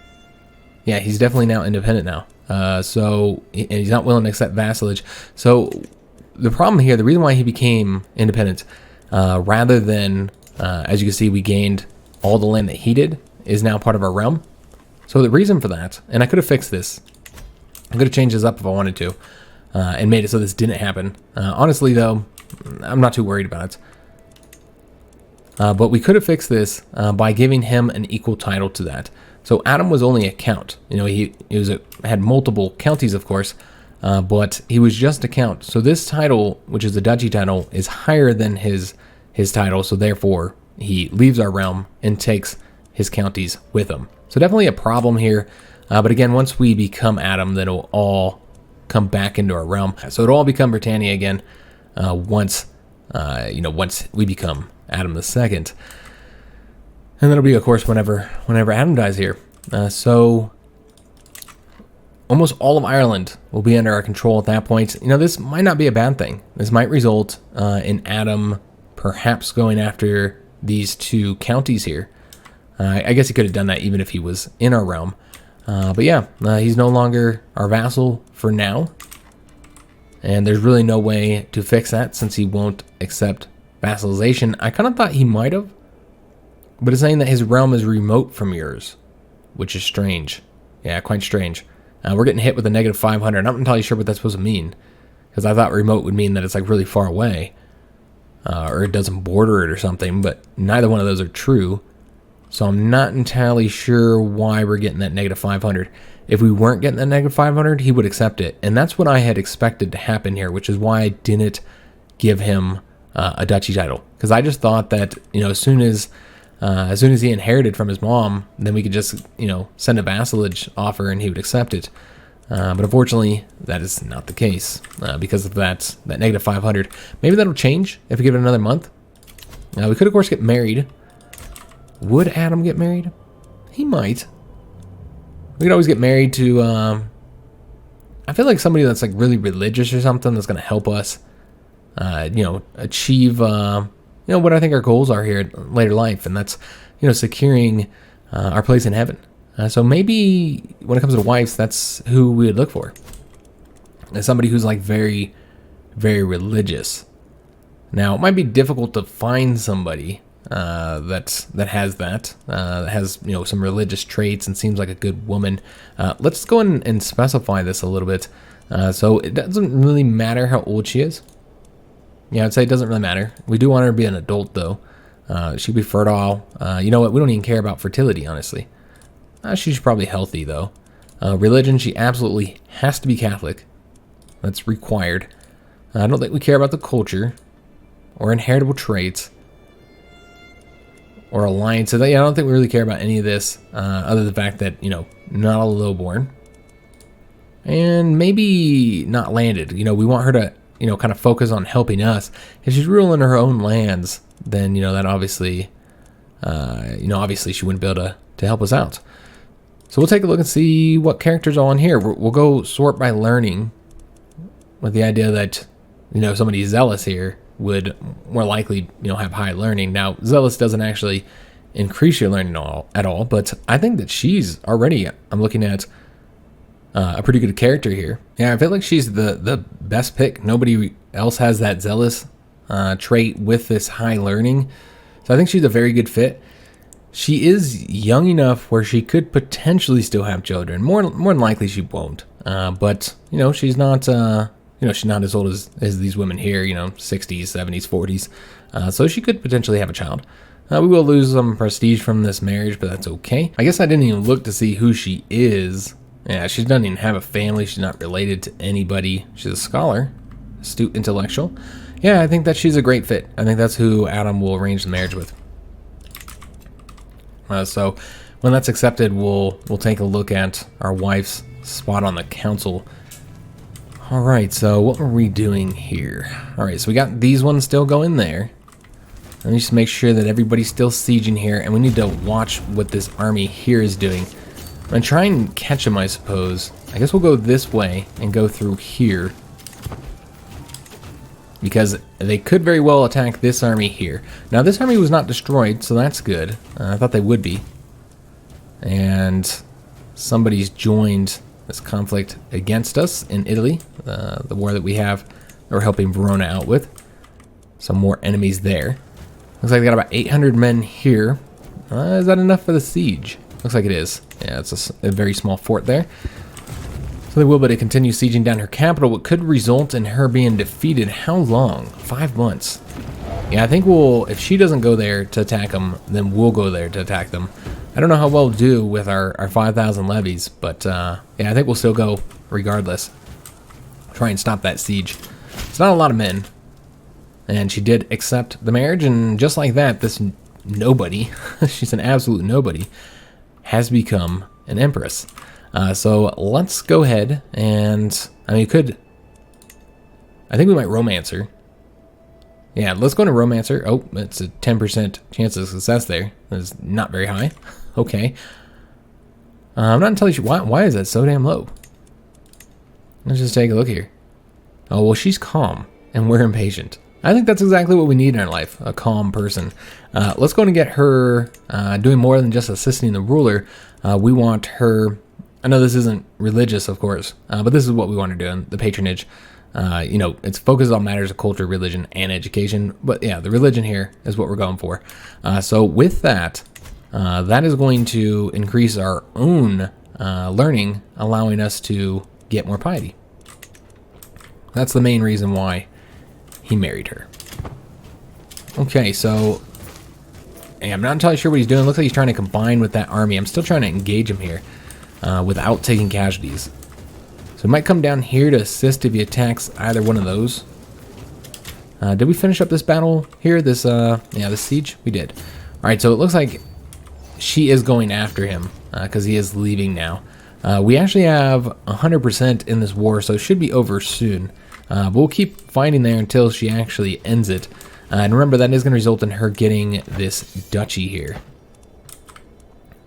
Yeah, he's definitely now independent now. And he's not willing to accept vassalage. So the problem here, the reason why he became independent, rather than, as you can see, we gained all the land that he did, is now part of our realm. So the reason for that, and I could have fixed this. I could have changed this up if I wanted to, and made it so this didn't happen. Honestly, though, I'm not too worried about it. But we could have fixed this by giving him an equal title to that. So Adam was only a count. You know, he had multiple counties, of course, but he was just a count. So this title, which is the duchy title, is higher than his title, so therefore he leaves our realm and takes his counties with him. So definitely a problem here, but again, once we become Adam, then it'll all come back into our realm. So it'll all become Britannia again once we become Adam II. And that'll be, of course, whenever Adam dies here. So almost all of Ireland will be under our control at that point. This might not be a bad thing. This might result in Adam perhaps going after these two counties here. I guess he could have done that even if he was in our realm. But yeah, he's no longer our vassal for now. And there's really no way to fix that since he won't accept vassalization. I kind of thought he might have, but it's saying that his realm is remote from yours, which is strange. Yeah, quite strange. We're getting hit with a negative 500. I'm not entirely sure what that's supposed to mean, because I thought remote would mean that it's like really far away, or it doesn't border it or something, but neither one of those are true. So I'm not entirely sure why we're getting that negative 500. If we weren't getting that negative 500, he would accept it. And that's what I had expected to happen here, which is why I didn't give him a duchy title. Because I just thought that, as soon as he inherited from his mom, then we could just, send a vassalage offer and he would accept it. But unfortunately, that is not the case because of that negative 500. Maybe that'll change if we give it another month. We could, of course, get married. Would Adam get married? He might. We could always get married to, I feel like somebody that's like really religious or something that's going to help us, achieve, what I think our goals are here in later life. And that's, securing our place in heaven. So maybe when it comes to wives, that's who we would look for. As somebody who's like very, very religious. Now, it might be difficult to find somebody that has some religious traits and seems like a good woman. Let's go ahead and specify this a little bit. So it doesn't really matter how old she is. Yeah, I'd say it doesn't really matter. We do want her to be an adult though. She'd be fertile. You know what? We don't even care about fertility, honestly. She's probably healthy though. Religion, she absolutely has to be Catholic. That's required. I don't think we care about the culture or inheritable traits. Or alliances. I don't think we really care about any of this, other than the fact that, not a lowborn. And maybe not landed. We want her to, kind of focus on helping us. If she's ruling her own lands, then, that obviously, obviously she wouldn't be able to help us out. So we'll take a look and see what characters are on here. We'll go sort by learning with the idea that, somebody zealous here would more likely, have high learning. Now, zealous doesn't actually increase your learning at all, but I think that she's already, I'm looking at a pretty good character here. Yeah, I feel like she's the best pick. Nobody else has that zealous trait with this high learning. So I think she's a very good fit. She is young enough where she could potentially still have children. More than likely she won't. But, she's not... she's not as old as these women here, 60s, 70s, 40s. So she could potentially have a child. We will lose some prestige from this marriage, but that's okay. I guess I didn't even look to see who she is. Yeah, she doesn't even have a family. She's not related to anybody. She's a scholar, astute intellectual. Yeah, I think that she's a great fit. I think that's who Adam will arrange the marriage with. So when that's accepted, we'll take a look at our wife's spot on the council. Alright, so what are we doing here? Alright, so we got these ones still going there. Let me just make sure that everybody's still sieging here, and we need to watch what this army here is doing. I'm going to try and catch them, I suppose. I guess we'll go this way and go through here. Because they could very well attack this army here. Now, this army was not destroyed, so that's good. I thought they would be. And somebody's joined this conflict against us in Italy, the war that we have, that we're helping Verona out with. Some more enemies there. Looks like they got about 800 men here. Is that enough for the siege? Looks like it is. Yeah, it's a very small fort there. So they will be able to continue sieging down her capital, what could result in her being defeated. How long? 5 months. Yeah, I think if she doesn't go there to attack them, then we'll go there to attack them. I don't know how well we'll do with our 5,000 levies, but yeah, I think we'll still go regardless. try and stop that siege. It's not a lot of men. And she did accept the marriage, and just like that, this nobody, she's an absolute nobody, has become an empress. So let's go ahead and, I mean, I think we might romance her. Yeah, let's go into romance her. Oh, it's a 10% chance of success there. That's not very high. Okay. I'm not entirely sure. Why is that so damn low? Let's just take a look here. Oh, well, she's calm, and we're impatient. I think that's exactly what we need in our life, a calm person. Let's go and get her doing more than just assisting the ruler. We want her, I know this isn't religious, of course, but this is what we want to do in the patronage. You know, it's focused on matters of culture, religion, and education. But yeah, the religion here is what we're going for. So with that, that is going to increase our own learning, allowing us to get more piety. That's the main reason why he married her. Okay, so I'm not entirely sure what he's doing. Looks like he's trying to combine with that army. I'm still trying to engage him here without taking casualties. So he might come down here to assist if he attacks either one of those. Did we finish up this battle here? This siege? We did. All right, so it looks like she is going after him because he is leaving now. We actually have 100% in this war, so it should be over soon. But we'll keep fighting there until she actually ends it. And remember, that is going to result in her getting this duchy here.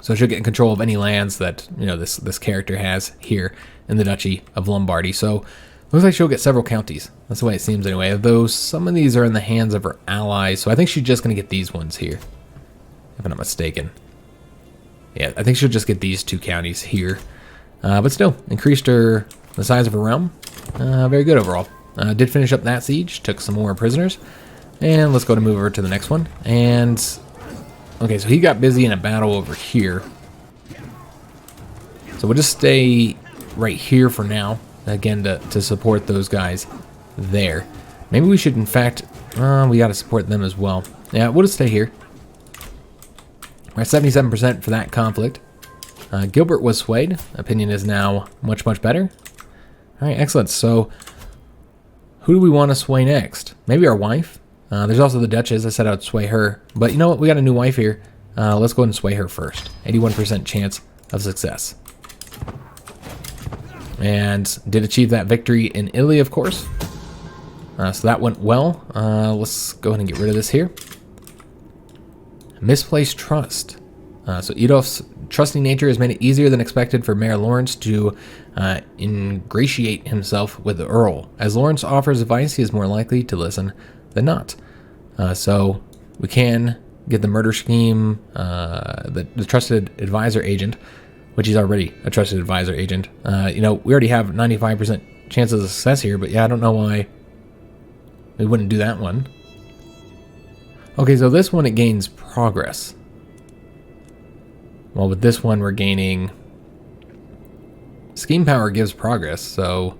So she'll get in control of any lands that, you know, this character has here in the Duchy of Lombardy. So looks like she'll get several counties. That's the way it seems anyway. Though some of these are in the hands of her allies. So I think she's just going to get these ones here, if I'm not mistaken. Yeah, I think she'll just get these 2 counties here. But still, increased the size of her realm. Very good overall. Did finish up that siege, took some more prisoners. And let's go to move over to the next one. And, okay, so he got busy in a battle over here. So we'll just stay right here for now, again, to support those guys there. Maybe we should, in fact, we got to support them as well. Yeah, we'll just stay here. We're at 77% for that conflict. Gilbert was swayed. Opinion is now much, much better. All right, excellent. So who do we want to sway next? Maybe our wife. There's also the Duchess. I said I would sway her. But you know what? We got a new wife here. Let's go ahead and sway her first. 81% chance of success. And did achieve that victory in Italy, of course. So that went well. Let's go ahead and get rid of this here. Misplaced trust. So Edolf's trusting nature has made it easier than expected for Mayor Lawrence to ingratiate himself with the Earl. As Lawrence offers advice, he is more likely to listen than not. So we can get the murder scheme, the trusted advisor agent, which he's already a trusted advisor agent. You know, we already have 95% chances of success here, but yeah, I don't know why we wouldn't do that one. Okay, so this one, it gains progress. Well, with this one, we're gaining... Scheme power gives progress, so...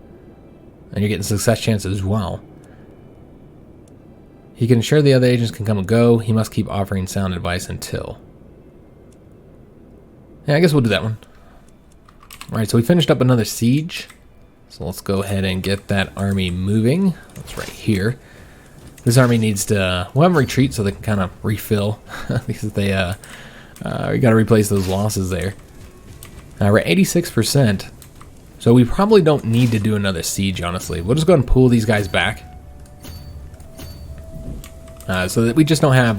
And you're getting success chances as well. He can ensure the other agents can come and go. He must keep offering sound advice until... Yeah, I guess we'll do that one. Alright, so we finished up another siege. So let's go ahead and get that army moving. That's right here. This army needs to... We'll have them retreat so they can kind of refill. Because they... we got to replace those losses there. We're at 86%. So we probably don't need to do another siege, honestly. We'll just go ahead and pull these guys back. So that we just don't have...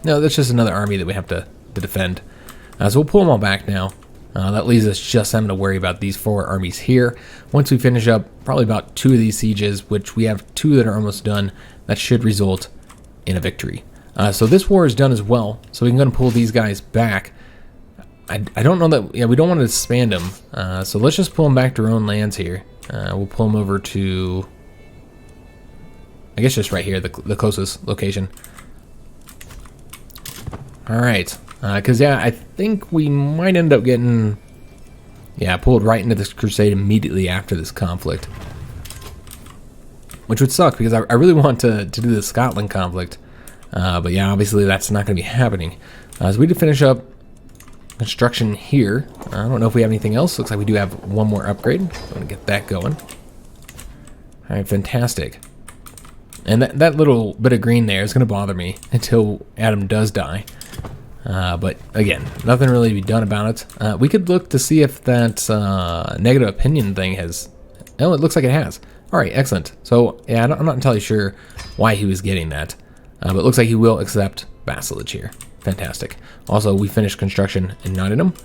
no, that's just another army that we have to defend. So we'll pull them all back now. That leaves us just having to worry about these 4 armies here. Once we finish up probably about 2 of these sieges, which we have 2 that are almost done, that should result in a victory. So this war is done as well, so we can go and pull these guys back. I don't know that... Yeah, we don't want to disband them, so let's just pull them back to our own lands here. We'll pull them over to... I guess just right here, the closest location. Alright, because yeah, I think we might end up getting... Yeah, pulled right into this crusade immediately after this conflict. Which would suck, because I really want to do the Scotland conflict. But yeah, obviously that's not going to be happening. So we did finish up construction here. I don't know if we have anything else. Looks like we do have one more upgrade. I'm going to get that going. All right, fantastic. And that little bit of green there is going to bother me until Adam does die. But again, nothing really to be done about it. We could look to see if that negative opinion thing has... Oh, it looks like it has. All right, excellent. So, yeah, I'm not entirely sure why he was getting that. But it looks like he will accept vassalage here. Fantastic. Also, we finished construction in Nottingham.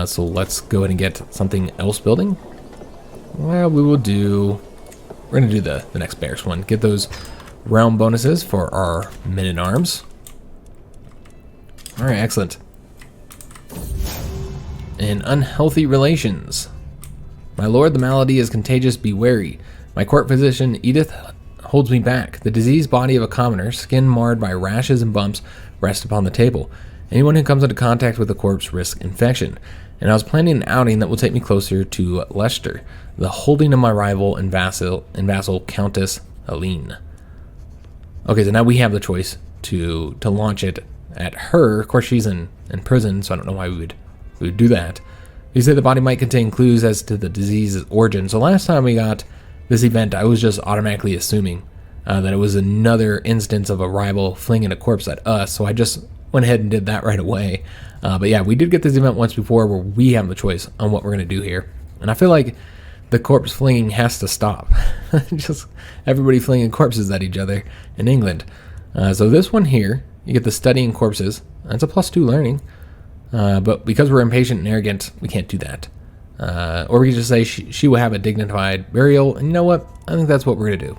So let's go ahead and get something else building. Well, we will do... We're going to do the next barracks one. Get those realm bonuses for our men-at-arms. All right, excellent. And unhealthy relations. My lord, the malady is contagious, be wary. My court physician, Edith, holds me back. The diseased body of a commoner, skin marred by rashes and bumps, rests upon the table. Anyone who comes into contact with the corpse risks infection. And I was planning an outing that will take me closer to Leicester, the holding of my rival and vassal Countess Aline. Okay, so now we have the choice to launch it at her. Of course, she's in prison, so I don't know why we would do that. You say the body might contain clues as to the disease's origin. So last time we got this event, I was just automatically assuming that it was another instance of a rival flinging a corpse at us, so I just went ahead and did that right away. But yeah, we did get this event once before where we have the choice on what we're going to do here. And I feel like the corpse flinging has to stop. Just everybody flinging corpses at each other in England. So this one here, you get the studying corpses. That's a +2 learning. But because we're impatient and arrogant, we can't do that. Or we can just say she will have a dignified burial. And you know what? I think that's what we're going to do.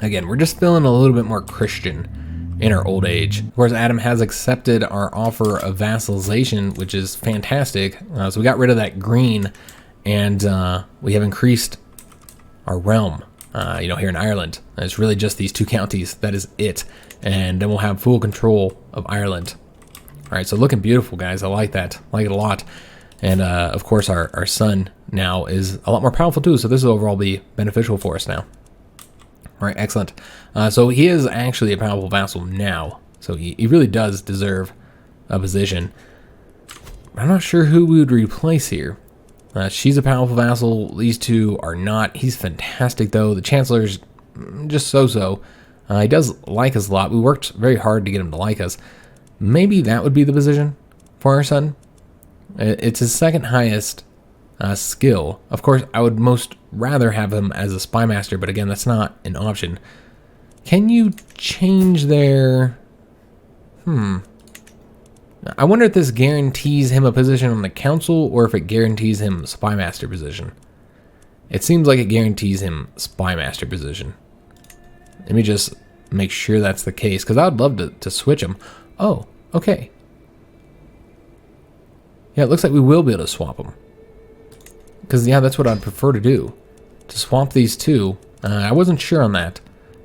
Again, we're just feeling a little bit more Christian in our old age. Of course, Adam has accepted our offer of vassalization, which is fantastic. So we got rid of that green, and we have increased our realm, here in Ireland. And it's really just these 2 counties. That is it. And then we'll have full control of Ireland. All right, so looking beautiful, guys. I like that. I like it a lot. And, of course, our son now is a lot more powerful, too. So this will overall be beneficial for us now. All right, excellent. So he is actually a powerful vassal now. So he really does deserve a position. I'm not sure who we would replace here. She's a powerful vassal. These two are not. He's fantastic, though. The Chancellor's just so-so. He does like us a lot. We worked very hard to get him to like us. Maybe that would be the position for our son. It's his second highest skill. Of course, I would most rather have him as a spy master, but again, that's not an option. Can you change their... I wonder if this guarantees him a position on the council or if it guarantees him spy master position. It seems like it guarantees him spy master position. Let me just make sure that's the case, because I would love to switch him. Oh, okay. Yeah, it looks like we will be able to swap them. Because, yeah, that's what I'd prefer to do. To swap these two. I wasn't sure on that.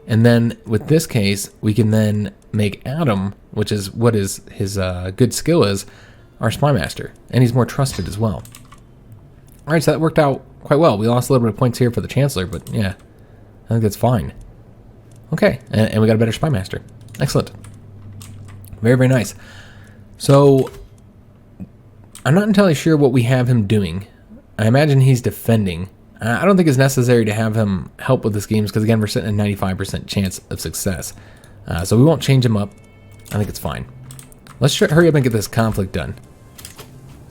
And then, with this case, we can then make Adam, which is what his good skill is, our spy master. And he's more trusted as well. Alright, so that worked out quite well. We lost a little bit of points here for the Chancellor, but yeah, I think that's fine. Okay, and we got a better spy master. Excellent. Very, very nice. So, I'm not entirely sure what we have him doing. I imagine he's defending. I don't think it's necessary to have him help with the schemes because, again, we're sitting at a 95% chance of success. So we won't change him up. I think it's fine. Let's hurry up and get this conflict done.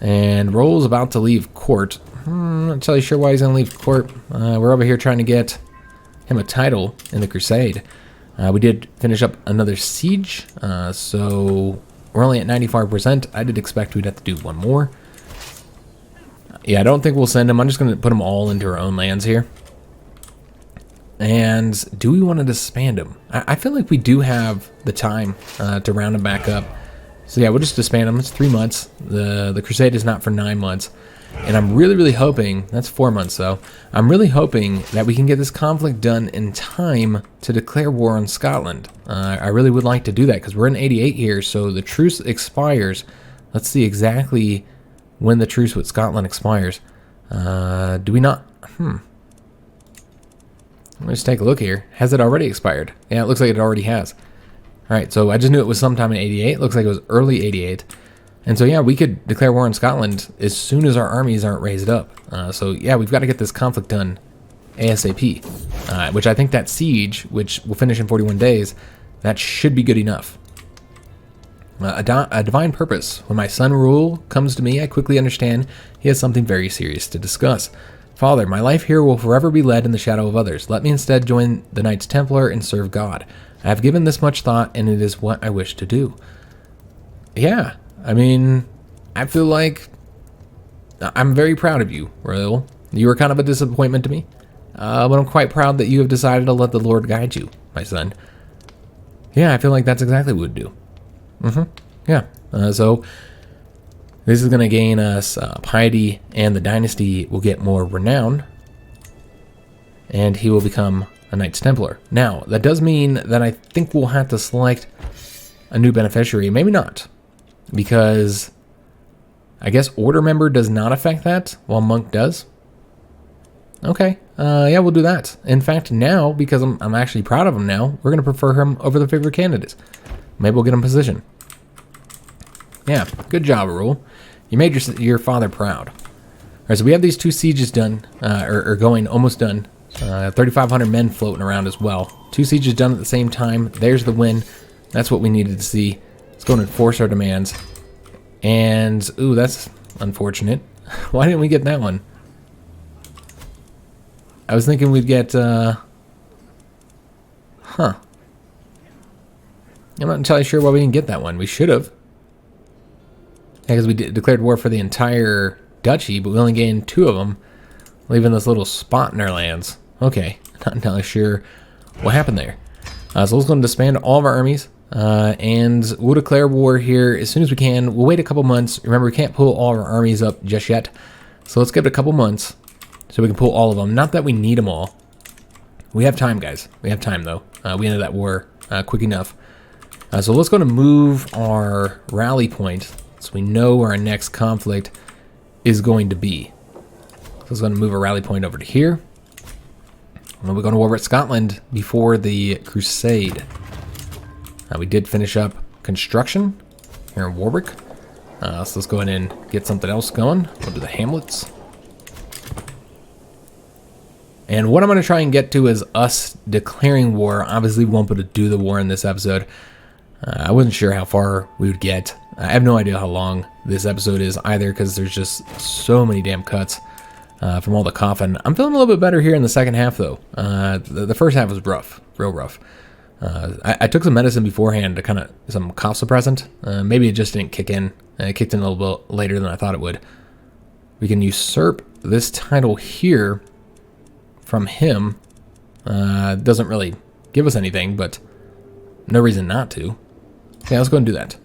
And Roll's about to leave court. I'm not entirely sure why he's going to leave court. We're over here trying to get him a title in the Crusade. We did finish up another siege, so we're only at 95%. I did expect we'd have to do one more. Yeah, I don't think we'll send him. I'm just going to put them all into our own lands here. And do we want to disband him? I feel like we do have the time to round him back up. So yeah, we'll just disband him. It's 3 months. The Crusade is not for 9 months. And I'm really, really hoping, that's 4 months though, I'm really hoping that we can get this conflict done in time to declare war on Scotland. I really would like to do that because we're in 88 here, so the truce expires. Let's see exactly when the truce with Scotland expires. Do we not? Let's take a look here. Has it already expired? Yeah, it looks like it already has. Alright, so I just knew it was sometime in 88. Looks like it was early 88. And so, yeah, we could declare war on Scotland as soon as our armies aren't raised up. So, yeah, we've got to get this conflict done ASAP. Which I think that siege, which will finish in 41 days, that should be good enough. A divine purpose. When my son Rule comes to me, I quickly understand he has something very serious to discuss. Father, my life here will forever be led in the shadow of others. Let me instead join the Knights Templar and serve God. I have given this much thought, and it is what I wish to do. Yeah, I mean, I feel like I'm very proud of you, Royal. You were kind of a disappointment to me, but I'm quite proud that you have decided to let the Lord guide you, my son. Yeah, I feel like that's exactly what we'd do. Yeah, so this is going to gain us piety, and the dynasty will get more renown, and he will become a Knights Templar. Now, that does mean that I think we'll have to select a new beneficiary. Maybe not, because I guess Order member does not affect that, while Monk does. Okay, yeah, we'll do that. In fact, now, because I'm actually proud of him now, we're going to prefer him over the favorite candidates. Maybe we'll get him position. Yeah, good job, Rule. You made your father proud. All right, so we have these 2 sieges done, or going, almost done. 3,500 men floating around as well. 2 sieges done at the same time. There's the win. That's what we needed to see. Let's go and enforce our demands. And, ooh, that's unfortunate. Why didn't we get that one? I was thinking we'd get, I'm not entirely sure why we didn't get that one. We should have. Yeah, because we declared war for the entire duchy, but we only gained 2 of them, leaving this little spot in our lands. Okay, not entirely sure what happened there. So let's go and disband all of our armies, and we'll declare war here as soon as we can. We'll wait a couple months. Remember, we can't pull all of our armies up just yet, so let's give it a couple months so we can pull all of them. Not that we need them all. We have time, guys. We have time, though. We ended that war quick enough. So let's go to move our rally point so we know where our next conflict is going to be. So let's go to move a rally point over to here. And we're going to war with Scotland before the Crusade. We did finish up construction here in Warwick. So let's go ahead and get something else going. We'll do the hamlets. And what I'm going to try and get to is us declaring war. Obviously, we won't be able to do the war in this episode. I wasn't sure how far we would get. I have no idea how long this episode is either, because there's just so many damn cuts from all the coughing. I'm feeling a little bit better here in the second half, though. The first half was rough, real rough. I took some medicine beforehand to kind of, some cough suppressant. Maybe it just didn't kick in. It kicked in a little bit later than I thought it would. We can usurp this title here from him. Doesn't really give us anything, but no reason not to. Yeah, let's go and do that.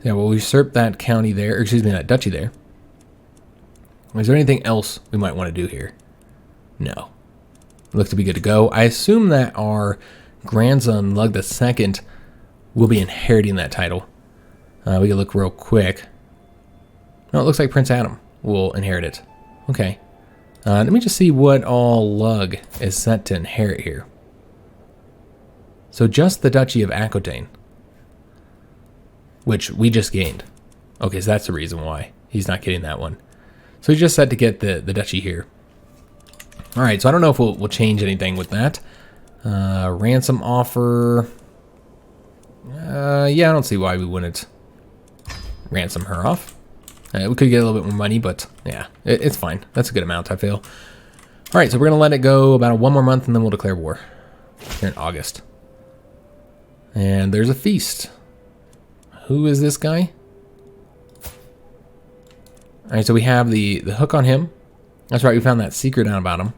Yeah, we'll usurp that county there, or excuse me, that duchy there. Is there anything else we might want to do here? No. Looks to be good to go. I assume that our grandson, Lug II, will be inheriting that title. We can look real quick. No, it looks like Prince Adam will inherit it. Okay. Let me just see what all Lug is set to inherit here. So just the Duchy of Aquitaine, which we just gained. Okay, so that's the reason why he's not getting that one. So he's just set to get the duchy here. All right, so I don't know if we'll change anything with that. Ransom offer. Yeah, I don't see why we wouldn't ransom her off. We could get a little bit more money, but yeah, it's fine. That's a good amount, I feel. All right, so we're going to let it go about 1 more month, and then we'll declare war here in August. And there's a feast. Who is this guy? All right, so we have the hook on him. That's right, we found that secret out about him.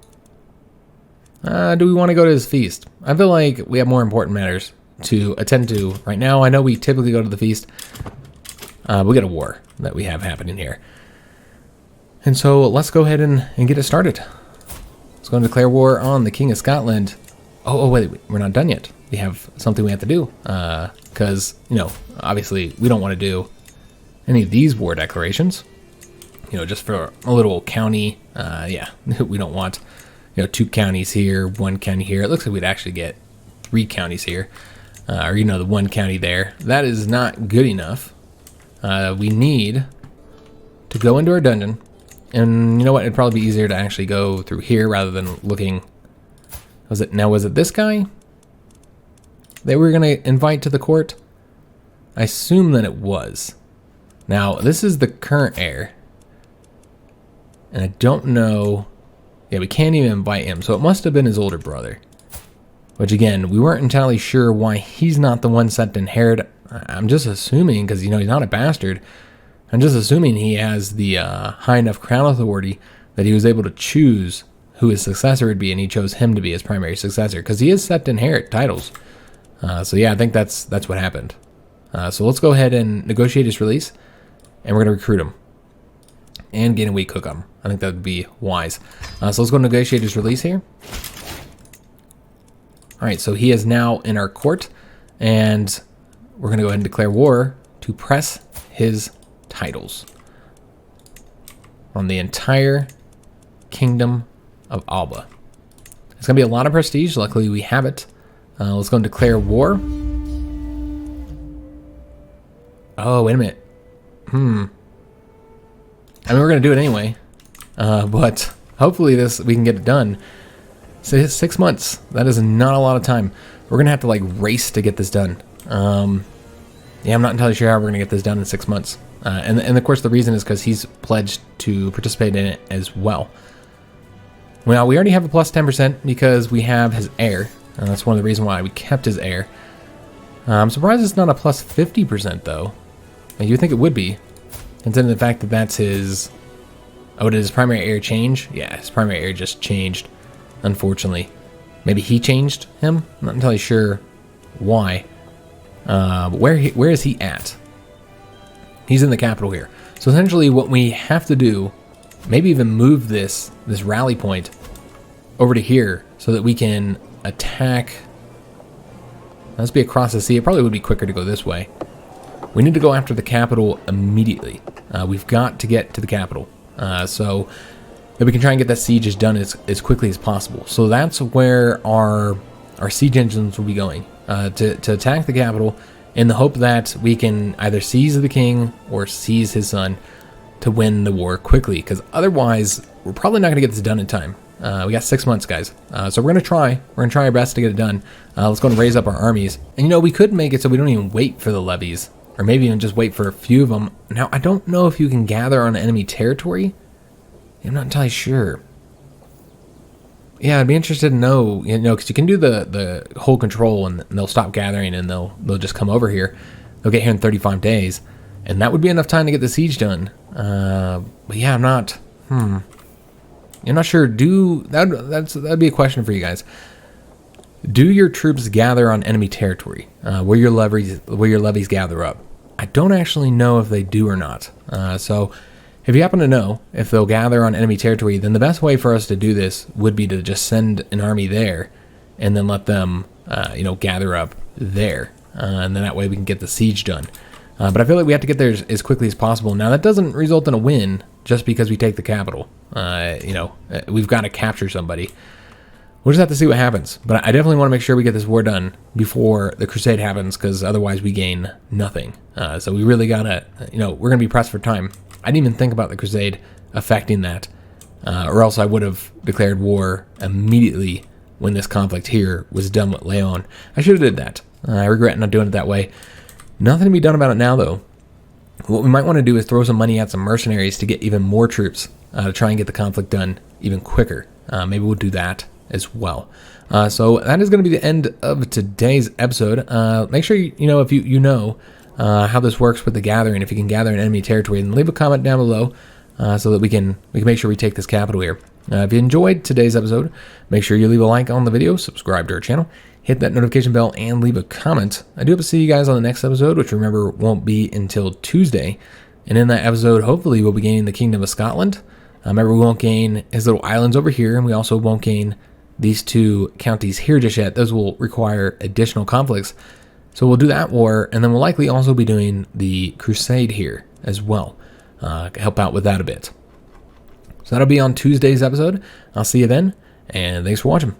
Do we want to go to his feast? I feel like we have more important matters to attend to right now. I know we typically go to the feast. We got a war that we have happening here. And so let's go ahead and get it started. Let's go and declare war on the King of Scotland. Oh, wait, we're not done yet. We have something we have to do. Because, you know, obviously we don't want to do any of these war declarations. You know, just for a little county. Yeah, we don't want, you know, 2 counties here, 1 county here. It looks like we'd actually get 3 counties here. Or, you know, the 1 county there. That is not good enough. We need to go into our dungeon And you know what? It'd probably be easier to actually go through here rather than looking. Was it this guy that we were going to invite to the court? I assume that it was. Now, this is the current heir. And I don't know. Yeah, we can't even invite him. So it must have been his older brother. Which, again, we weren't entirely sure why he's not the one set to inherit. I'm just assuming, because, you know, he's not a bastard. I'm just assuming he has the high enough crown authority that he was able to choose who his successor would be, and he chose him to be his primary successor, because he is set to inherit titles. So yeah, I think that's what happened. So let's go ahead and negotiate his release, and we're going to recruit him and gain a weak hook on him. I think that would be wise. So let's go negotiate his release here. All right, so he is now in our court, and we're going to go ahead and declare war to press his titles on the entire kingdom of Alba. It's going to be a lot of prestige. Luckily, we have it. Let's go and declare war. Oh, wait a minute. I mean, we're going to do it anyway. But hopefully we can get it done. So 6 months. That is not a lot of time. We're going to have to like race to get this done. Yeah, I'm not entirely sure how we're going to get this done in 6 months. And of course, the reason is because he's pledged to participate in it as well. Well, we already have a plus 10% because we have his heir. That's one of the reasons why we kept his heir. I'm surprised it's not a plus 50% though. And you would think it would be, considering the fact that that's his... Oh, did his primary heir change? Yeah, his primary heir just changed, unfortunately. Maybe he changed him? I'm not entirely sure why. But where is he at? He's in the capital here. So essentially what we have to do, maybe even move this rally point over to here so that we can attack. Let's be across the sea. It probably would be quicker to go this way. We need to go after the capital immediately. We've got to get to the capital. So that we can try and get that siege done as quickly as possible. So that's where our siege engines will be going. To attack the capital in the hope that we can either seize the king or seize his son to win the war quickly, because otherwise we're probably not going to get this done in time. We got 6 months, guys. So we're going to try. We're going to try our best to get it done. Let's go and raise up our armies. And, you know, we could make it so we don't even wait for the levies, or maybe even just wait for a few of them. Now, I don't know if you can gather on enemy territory. I'm not entirely sure. Yeah, I'd be interested to know, you know, because you can do the whole control and they'll stop gathering and they'll just come over here. They'll get here in 35 days. And that would be enough time to get the siege done. But yeah, I'm not sure. That'd be a question for you guys. Do your troops gather on enemy territory? Where your levies gather up? I don't actually know if they do or not. So if you happen to know if they'll gather on enemy territory, then the best way for us to do this would be to just send an army there and then let them, gather up there. And then that way we can get the siege done. But I feel like we have to get there as quickly as possible. Now, that doesn't result in a win just because we take the capital. We've got to capture somebody. We'll just have to see what happens. But I definitely want to make sure we get this war done before the Crusade happens, because otherwise we gain nothing. So we really got to, we're going to be pressed for time. I didn't even think about the Crusade affecting that, or else I would have declared war immediately when this conflict here was done with Leon. I should have did that. I regret not doing it that way. Nothing to be done about it now, though. What we might want to do is throw some money at some mercenaries to get even more troops to try and get the conflict done even quicker. Maybe we'll do that as well. So that is going to be the end of today's episode. Make sure if you know how this works with the gathering, if you can gather in enemy territory, then leave a comment down below so that we can make sure we take this capital here. If you enjoyed today's episode, make sure you leave a like on the video, subscribe to our channel, hit that notification bell, and leave a comment. I do hope to see you guys on the next episode, which remember won't be until Tuesday. And in that episode, hopefully we'll be gaining the Kingdom of Scotland. Remember, we won't gain his little islands over here, and we also won't gain these two counties here just yet. Those will require additional conflicts. So we'll do that war, and then we'll likely also be doing the Crusade here as well. Help out with that a bit. So that'll be on Tuesday's episode. I'll see you then, and thanks for watching.